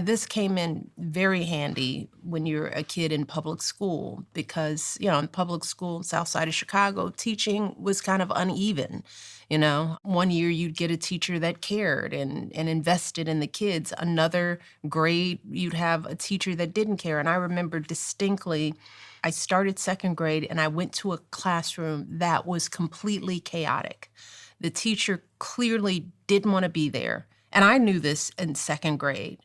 This came in very handy when you're a kid in public school because, in public school in South Side of Chicago, teaching was kind of uneven. One year you'd get a teacher that cared and invested in the kids. Another grade, you'd have a teacher that didn't care. And I remember distinctly, I started second grade and I went to a classroom that was completely chaotic. The teacher clearly didn't want to be there. And I knew this in second grade.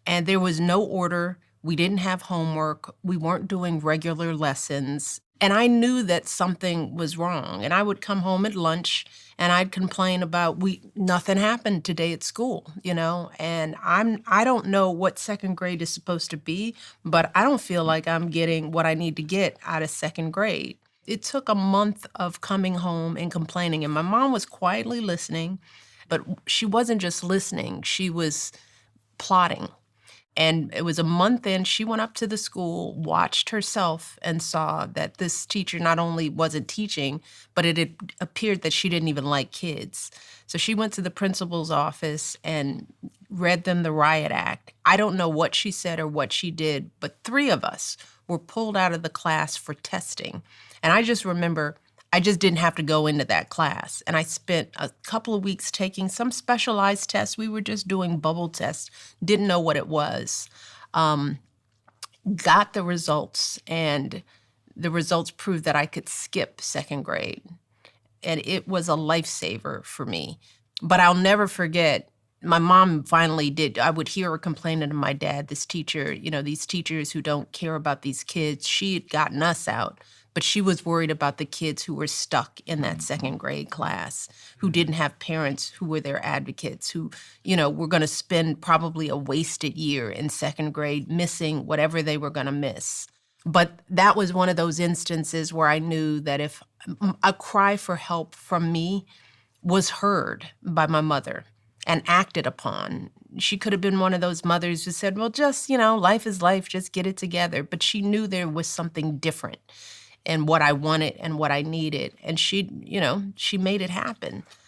And there was no order. We didn't have homework. We weren't doing regular lessons. And I knew that something was wrong. And I would come home at lunch and I'd complain about nothing happened today at school, And I don't know what second grade is supposed to be, but I don't feel like I'm getting what I need to get out of second grade. It took a month of coming home and complaining. And my mom was quietly listening, but she wasn't just listening, she was plotting. And it was a month in, she went up to the school, watched herself, and saw that this teacher not only wasn't teaching, but it had appeared that she didn't even like kids. So she went to the principal's office and read them the riot act. I don't know what she said or what she did, but 3 of us were pulled out of the class for testing. And I just remember I just didn't have to go into that class. And I spent a couple of weeks taking some specialized tests. We were just doing bubble tests, didn't know what it was. Got the results, and the results proved that I could skip second grade. And it was a lifesaver for me. But I'll never forget, my mom finally did. I would hear her complaining to my dad, this teacher, these teachers who don't care about these kids. She had gotten us out, but she was worried about the kids who were stuck in that second grade class, who didn't have parents who were their advocates, who, were going to spend probably a wasted year in second grade missing whatever they were going to miss. But that was one of those instances where I knew that if a cry for help from me was heard by my mother and acted upon, she could have been one of those mothers who said, well, just, life is life, just get it together. But she knew there was something different in what I wanted and what I needed. And she made it happen.